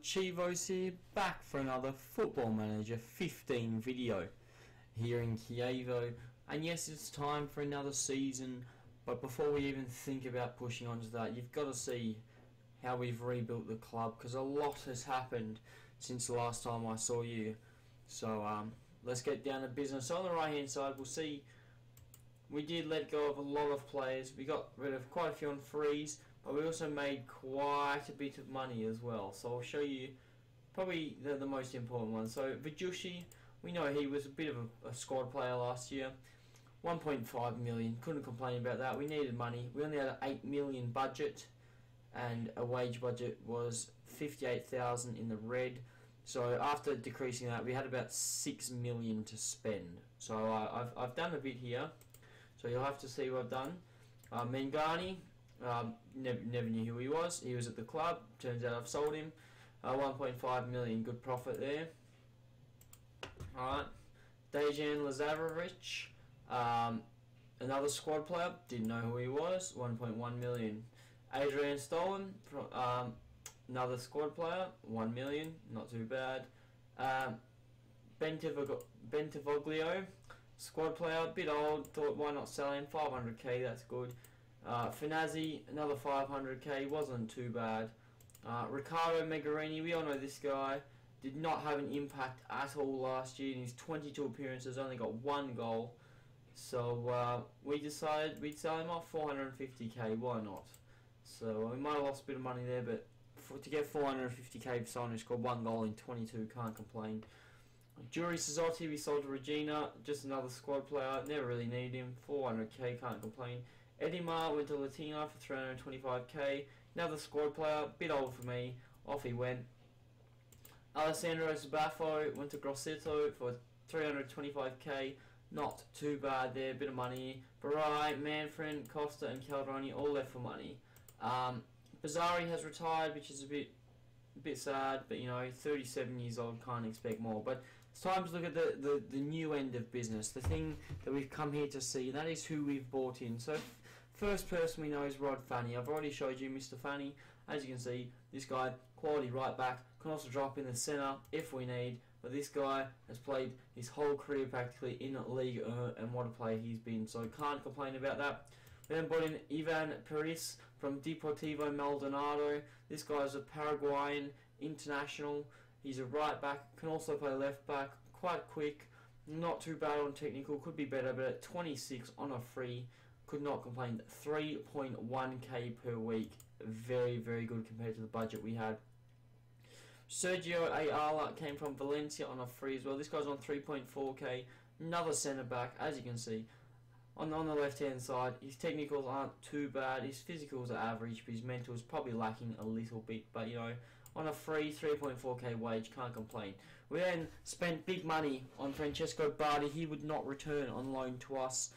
Chivos here, back for another Football Manager 15 video here in Kievo. And yes, it's time for another season, but before we even think about pushing on to that, you've got to see how we've rebuilt the club, because a lot has happened since the last time I saw you. So let's get down to business. So on the right hand side, we'll see we did let go of a lot of players. We got rid of quite a few on freeze, but we also made quite a bit of money as well. So I'll show you probably the most important one. So Vidushi, we know he was a bit of a squad player last year. 1.5 million, couldn't complain about that. We needed money. We only had an 8 million budget, and a wage budget was 58,000 in the red. So after decreasing that, we had about 6 million to spend. So I've done a bit here. So you'll have to see what I've done. Mengani, never knew who he was. He was at the club. Turns out I've sold him. 1.5 million, good profit there. Alright. Dejan Lazarevic, another squad player. Didn't know who he was. 1.1 million. Adrian Stolen, another squad player. 1 million, not too bad. Bentivoglio, squad player, a bit old, thought why not sell him, 500k, that's good. Finazzi, another 500k, wasn't too bad. Riccardo Megarini, we all know this guy, did not have an impact at all last year. In his 22 appearances, only got 1 goal. So we decided we'd sell him off 450k, why not? So we might have lost a bit of money there, but to get 450k for someone who scored 1 goal in 22, can't complain. Juri Sazzotti, we sold to Regina, just another squad player, never really needed him, 400k, can't complain. Edimar went to Latina for 325k, another squad player, bit old for me, off he went. Alessandro Sbaffo went to Grosseto for 325k, not too bad there, bit of money. Barai, Manfred, Costa and Calderoni all left for money. Bazzari has retired, which is a bit sad, but you know, 37 years old, can't expect more. But it's time to look at the new end of business, the thing that we've come here to see, and that is who we've bought in. So first person we know is Rod Fanny. I've already showed you Mr. Fanny. As you can see, this guy, quality right back, can also drop in the centre if we need, but this guy has played his whole career practically in League 1, and what a player he's been, so can't complain about that. We then brought in Ivan Peris from Deportivo Maldonado. This guy is a Paraguayan international. He's a right back, can also play left back, quite quick, not too bad on technical, could be better, but at 26 on a free, could not complain. 3.1k per week, very, very good compared to the budget we had. Sergio Ayala came from Valencia on a free as well. This guy's on 3.4k, another centre back, as you can see. On the left hand side, his technicals aren't too bad, his physicals are average, but his mental is probably lacking a little bit, but you know, on a free 3.4k wage, can't complain. We then spent big money on Francesco Bardi. He would not return on loan to us.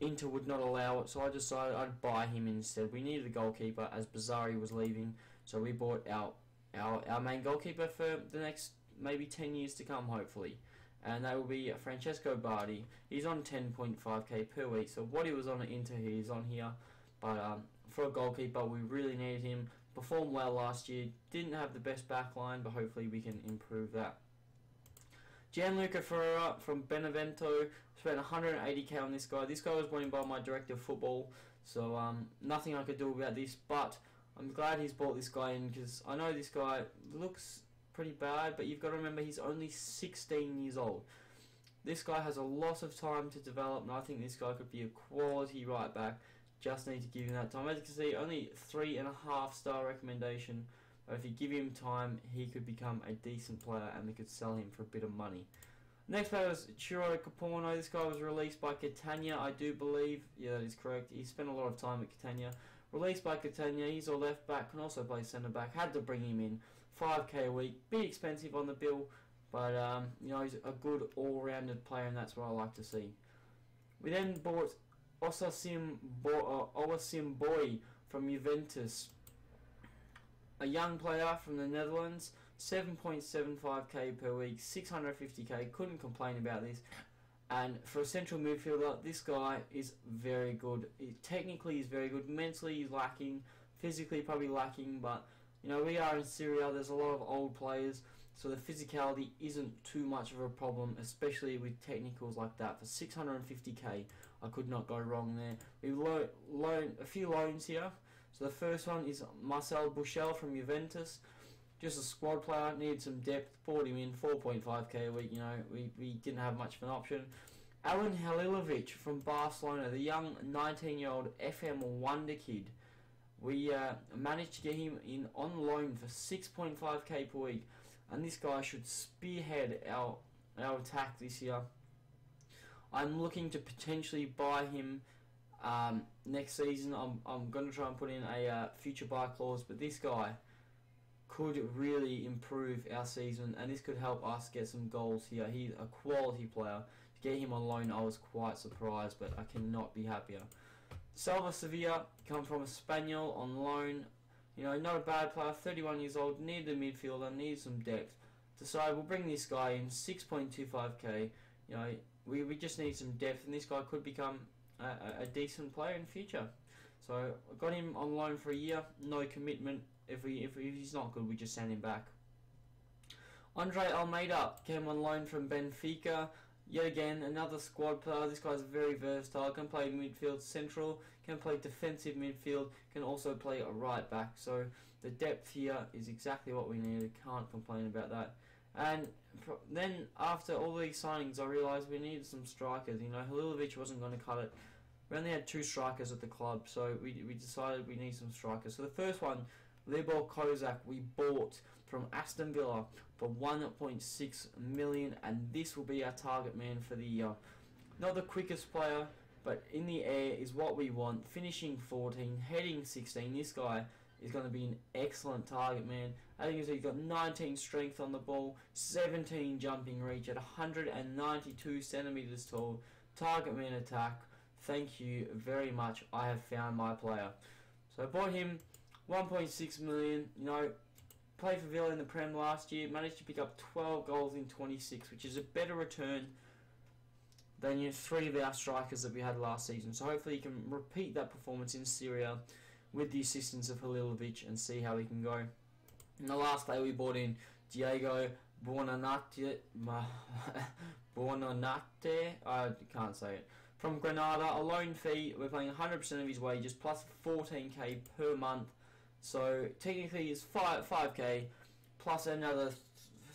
Inter would not allow it, so I decided I'd buy him instead. We needed a goalkeeper as Bazzari was leaving, so we bought our main goalkeeper for the next maybe 10 years to come, hopefully. And that will be Francesco Bardi. He's on 10.5k per week, so what he was on at Inter, he's on here. But for a goalkeeper, we really needed him. Performed well last year, didn't have the best back line, but hopefully we can improve that. Gianluca Ferreira from Benevento, spent 180k on this guy. This guy was brought in by my director of football, so nothing I could do about this, but I'm glad he's brought this guy in, because I know this guy looks pretty bad, but you've got to remember he's only 16 years old. This guy has a lot of time to develop, and I think this guy could be a quality right back. Just need to give him that time. As you can see, only 3.5 star recommendation, but if you give him time, he could become a decent player, and we could sell him for a bit of money. Next player was Chiro Caporno. This guy was released by Catania, I do believe. Yeah, that is correct. He spent a lot of time at Catania. Released by Catania, he's a left back, can also play centre back. Had to bring him in, 5k a week, bit expensive on the bill, but you know, he's a good all-rounded player, and that's what I like to see. We then bought Osasim Boy from Juventus, a young player from the Netherlands, 7.75k per week, 650k. Couldn't complain about this. And for a central midfielder, this guy is very good. Technically, he's very good. Mentally, he's lacking. Physically, probably lacking. But You know, we are in Syria, there's a lot of old players, so the physicality isn't too much of a problem, especially with technicals like that. For 650k, I could not go wrong there. We've loaned a few loans here. So the first one is Marcel Buchel from Juventus. Just a squad player, needed some depth, bought him in, 4.5k a week. You know, we didn't have much of an option. Alen Halilovic from Barcelona, the young 19-year-old FM wonder kid. We managed to get him in on loan for 6.5k per week, and this guy should spearhead our attack this year. I'm looking to potentially buy him next season. I'm going to try and put in a future buy clause, but this guy could really improve our season, and this could help us get some goals here. He's a quality player. To get him on loan, I was quite surprised, but I cannot be happier. Salva Sevilla come from Espanyol on loan. You know, not a bad player, 31 years old, needed a midfielder, needs some depth. Decided we'll bring this guy in, 6.25k. You know, we just need some depth, and this guy could become a decent player in the future. So I got him on loan for a year, no commitment. If he's not good, we just send him back. Andre Almeida came on loan from Benfica. Yet again, another squad player. This guy's very versatile. Can play midfield central, can play defensive midfield, can also play a right back. So the depth here is exactly what we needed. Can't complain about that. And then after all these signings, I realised we needed some strikers. You know, Halilovic wasn't going to cut it. We only had 2 strikers at the club, so we decided we need some strikers. So the first one, Libor Kozak, we bought from Aston Villa for 1.6 million, and this will be our target man for the year. Not the quickest player, but in the air is what we want. Finishing 14, heading 16. This guy is going to be an excellent target man. As you can see, he's got 19 strength on the ball, 17 jumping reach at 192 centimeters tall. Target man attack. Thank you very much. I have found my player. So I bought him 1.6 million. You know, played for Villa in the Prem last year. Managed to pick up 12 goals in 26, which is a better return than 3 of our strikers that we had last season. So hopefully he can repeat that performance in Syria with the assistance of Halilovic and see how he can go. In the last play we bought in Diego Buonanotte, I can't say it, from Granada, a loan fee. We're paying 100% of his wages plus 14k per month. So technically it's 5k plus another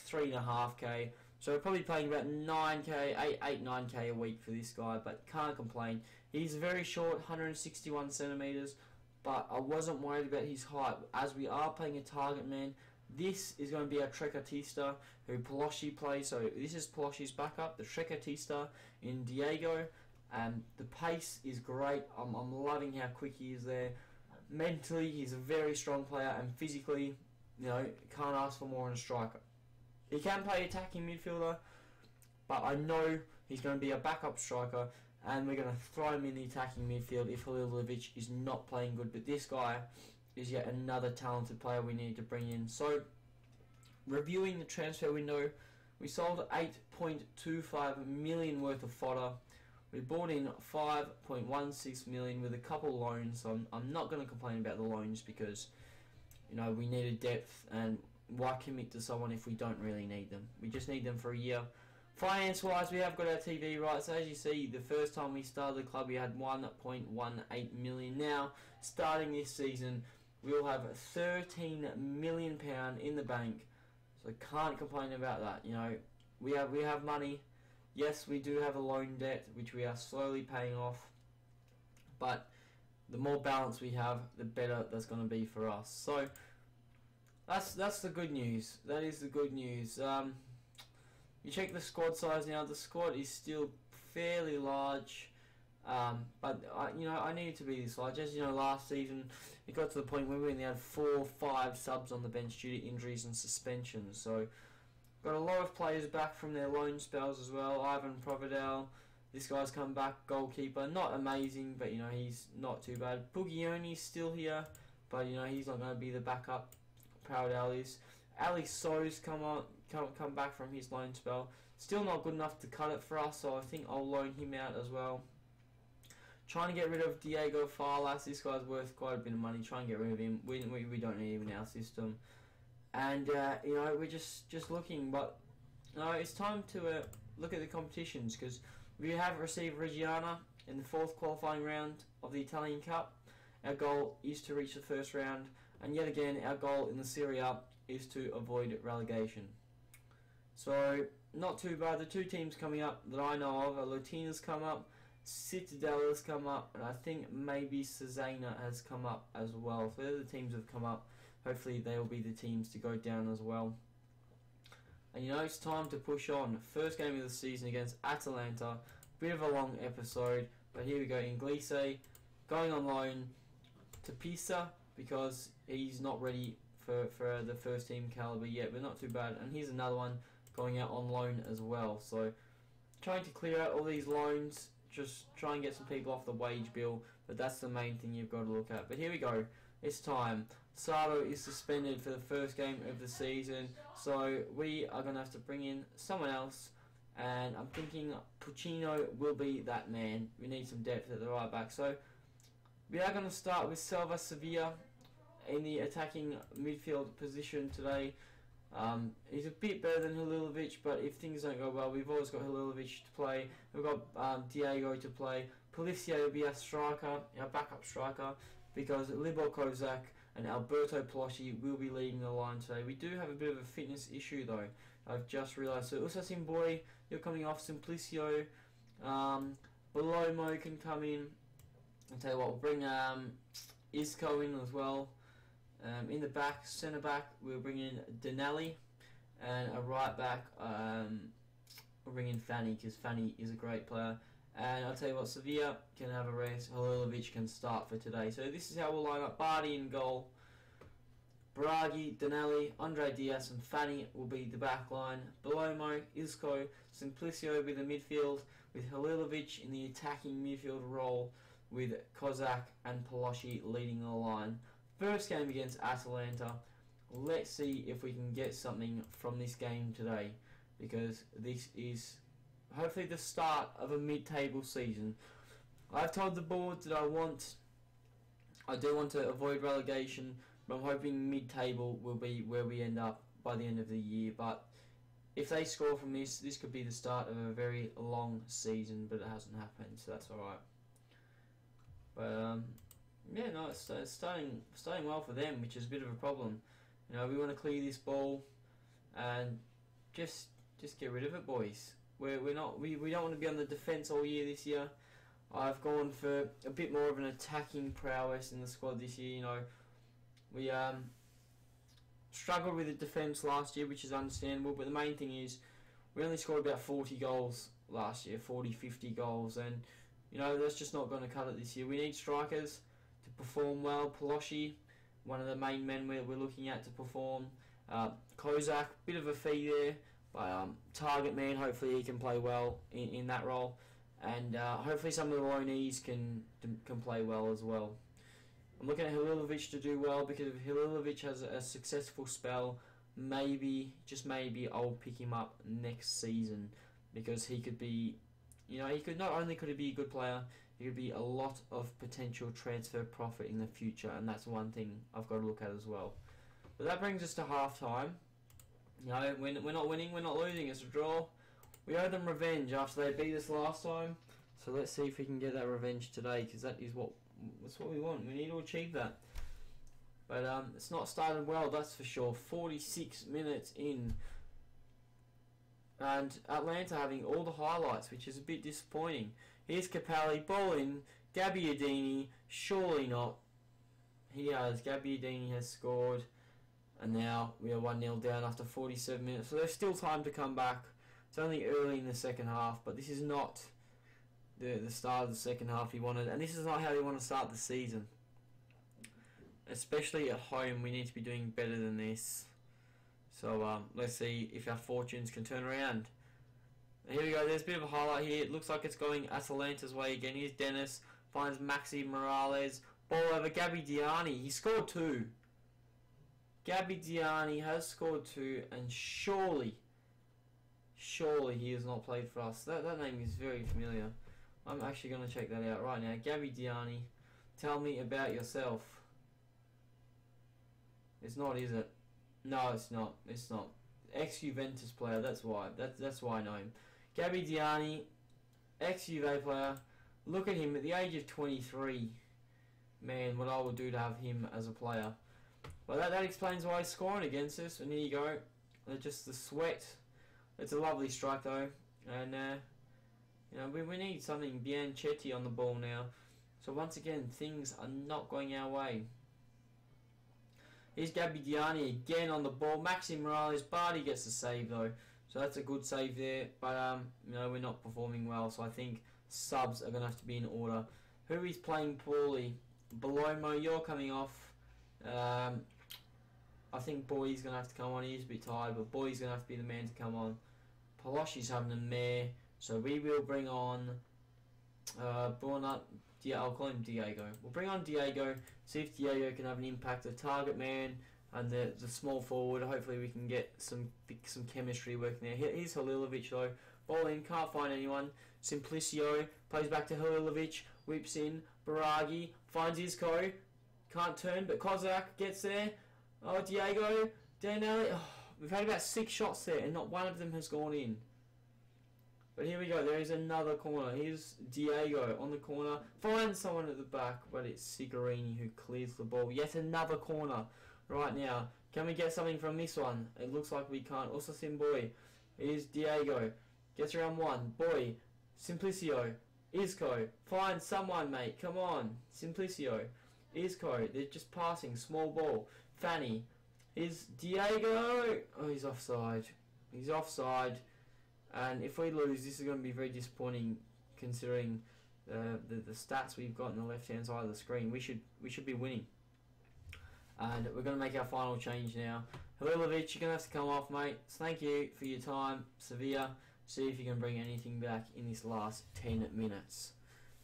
3.5k. So we're probably paying about 9k, 9k a week for this guy, but can't complain. He's very short, 161 centimeters, but I wasn't worried about his height. As we are playing a target man, this is going to be our Trecatista, who Pelosi plays. So this is Pelosi's backup, the Trecatista in Diego. The pace is great. I'm loving how quick he is there. Mentally, he's a very strong player, and physically, you know, can't ask for more in a striker. He can play attacking midfielder, but I know he's going to be a backup striker, and we're going to throw him in the attacking midfield if Halilovic is not playing good. But this guy is yet another talented player we need to bring in. So, reviewing the transfer window, we sold 8.25 million worth of fodder. We bought in 5.16 million with a couple loans. So I'm not going to complain about the loans because, you know, we needed depth, and why commit to someone if we don't really need them? We just need them for a year. Finance-wise, we have got our TV rights. As you see, the first time we started the club, we had 1.18 million. Now, starting this season, we'll have £13 million in the bank. So can't complain about that. You know, we have money. Yes, we do have a loan debt, which we are slowly paying off. But the more balance we have, the better that's going to be for us. So that's the good news. That is the good news. You check the squad size now. The squad is still fairly large, but I needed to be this large. As you know, last season it got to the point where we only had 4 or 5 subs on the bench due to injuries and suspensions. So got a lot of players back from their loan spells as well. Ivan Providel, this guy's come back, goalkeeper, not amazing, but you know, he's not too bad. Pugioni's still here, but you know, he's not going to be the backup. Proudel is. Ali So's come back from his loan spell. Still not good enough to cut it for us, so I think I'll loan him out as well. Trying to get rid of Diego Falas. This guy's worth quite a bit of money. Try and get rid of him. We don't need him in our system. And you know, we're just looking, but no, it's time to look at the competitions, because we have received Reggiana in the 4th qualifying round of the Italian Cup. Our goal is to reach the first round, and yet again our goal in the Serie A is to avoid relegation. So not too bad. The 2 teams coming up that I know of are Latina's come up, Citadel has come up, and I think maybe Cesena has come up as well. So they're the teams that have come up. Hopefully they will be the teams to go down as well. And you know, it's time to push on. First game of the season against Atalanta. Bit of a long episode, but here we go. Inglese going on loan to Pisa because he's not ready for the first team caliber yet, but not too bad. And here's another one going out on loan as well. So trying to clear out all these loans, just try and get some people off the wage bill, but that's the main thing you've got to look at. But here we go. It's time. Sardo is suspended for the first game of the season, so we are going to have to bring in someone else, and I'm thinking Puccino will be that man. We need some depth at the right back, so we are going to start with Selva Sevilla in the attacking midfield position today. He's a bit better than Halilovic, but if things don't go well, we've always got Halilovic to play. We've got Diego to play. Policia will be our striker, our backup striker, because Libor Kozak and Alberto Palosci will be leading the line today. We do have a bit of a fitness issue though, I've just realised. So Usa Simboy, you're coming off. Simplicio, Belomo can come in. I'll tell you what, we'll bring Isco in as well. In the back, centre back, we'll bring in Denelli, and a right back, we'll bring in Fanny, because Fanny is a great player. And I'll tell you what, Sevilla can have a rest. Halilovic can start for today. So this is how we'll line up. Bardi in goal. Bragi, Denelli, Andre Diaz and Fanny will be the back line. Belomo, Isco, Simplicio will be the midfield, with Halilovic in the attacking midfield role, with Kozak and Palosci leading the line. First game against Atalanta. Let's see if we can get something from this game today, because this is hopefully the start of a mid-table season. I've told the board that I do want to avoid relegation, but I'm hoping mid-table will be where we end up by the end of the year. But if they score from this could be the start of a very long season, but it hasn't happened, so that's alright. But yeah, no, it's starting well for them, which is a bit of a problem. You know, we want to clear this ball and just get rid of it, boys. We don't want to be on the defence all year this year. I've gone for a bit more of an attacking prowess in the squad this year. You know, we struggled with the defence last year, which is understandable, but the main thing is we only scored about 40 goals last year, 40-50 goals, and you know, that's just not going to cut it this year. We need strikers to perform well. Palosci, one of the main men we're looking at to perform. Kozak, bit of a fee there. Target man, hopefully he can play well in that role, and hopefully some of the loanees can play well as well. I'm looking at Halilovic to do well, because if Halilovic has a successful spell, maybe, just maybe, I'll pick him up next season, because he could be, you know, not only could he be a good player, he could be a lot of potential transfer profit in the future, and that's one thing I've got to look at as well. But that brings us to half time. You know, we're not winning, we're not losing, it's a draw. We owe them revenge after they beat us last time. So let's see if we can get that revenge today, because that's what we want. We need to achieve that. But it's not started well, that's for sure. 46 minutes in. And Atlanta having all the highlights, which is a bit disappointing. Here's Capelli, ball in, Gabbiadini, surely not. Gabbiadini has scored. And now we are 1-0 down after 47 minutes. So there's still time to come back. It's only early in the second half, but this is not the start of the second half he wanted. And this is not how you want to start the season. Especially at home, we need to be doing better than this. So let's see if our fortunes can turn around. Here we go, there's a bit of a highlight here. It looks like it's going Atalanta's way again. Here's Dennis, finds Maxi Morales. Ball over Gabbiadini. He scored 2. Gabbiadini has scored 2, and surely he has not played for us. That name is very familiar. I'm actually going to check that out right now. Gabbiadini, tell me about yourself. It's not, is it? No, it's not. It's not. Ex-Juventus player, that's why. That's why I know him. Gabbiadini, ex-Juve player. Look at him at the age of 23. Man, what I would do to have him as a player. Well, that explains why he's scoring against us. And here you go. Just the sweat. It's a lovely strike though. And, you know, we need something Bianchetti on the ball now. So once again, things are not going our way. Here's Gabbiadini again on the ball. Maxi Morales, Bardi gets the save though. So that's a good save there. But, you know, we're not performing well. So I think subs are going to have to be in order. Who is playing poorly? Belomo, you're coming off. I think Boy's going to have to come on. He's a bit tired, but Boy's going to have to be the man to come on. Paloshi's having a mare. So we will bring on Bruno. Yeah, I'll call him Diego. We'll bring on Diego, see if Diego can have an impact. The target man and the small forward. Hopefully we can get some chemistry working there. Here's Halilovic though. Ball in, can't find anyone. Simplicio plays back to Halilovic, whips in. Biraghi finds Isco, can't turn, but Kozak gets there. Oh, Diego, Danelli. Oh, we've had about 6 shots there, and not one of them has gone in. But here we go, there is another corner. Here's Diego on the corner. Finds someone at the back, but it's Sigarini who clears the ball. Yet another corner right now. Can we get something from this one? It looks like we can't. Also Simboy. Here's Diego. Gets around one. Boy. Simplicio. Isco. Find someone, mate. Come on. Simplicio. Isco. They're just passing. Small ball. Fanny. Here's Diego. Oh, he's offside. He's offside. And if we lose, this is going to be very disappointing, considering the stats we've got on the left-hand side of the screen. We should be winning. And we're going to make our final change now. Halilovic, you're going to have to come off, mate. Thank you for your time, Sevilla. See if you can bring anything back in this last 10 minutes.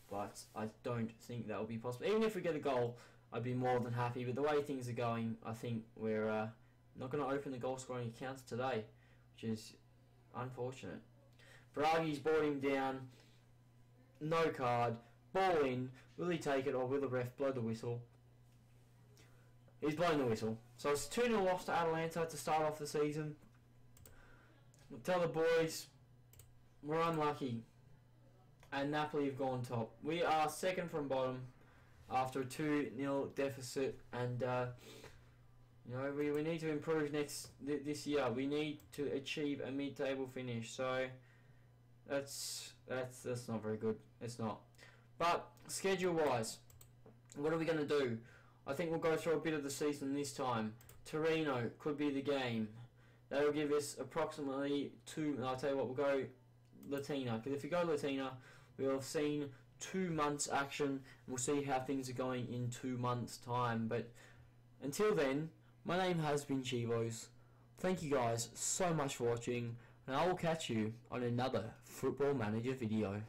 But I don't think that will be possible. Even if we get a goal, I'd be more than happy. But the way things are going, I think we're not going to open the goal-scoring accounts today, which is unfortunate. Biraghi's brought him down. No card. Ball in. Will he take it or will the ref blow the whistle? He's blowing the whistle. So it's 2-0 loss to Atalanta to start off the season. I'll tell the boys, we're unlucky. And Napoli have gone top. We are second from bottom after a 2-0 deficit. And you know, we need to improve this year. We need to achieve a mid-table finish. So that's not very good. It's not. But schedule-wise, what are we going to do? I think we'll go through a bit of the season this time. Torino could be the game. That'll give us approximately 2. I'll tell you what, we'll go Latina. Because if we go Latina, we'll have seen 2 months action. And we'll see how things are going in 2 months' time. But until then, my name has been Chivos. Thank you guys so much for watching, and I will catch you on another Football Manager video.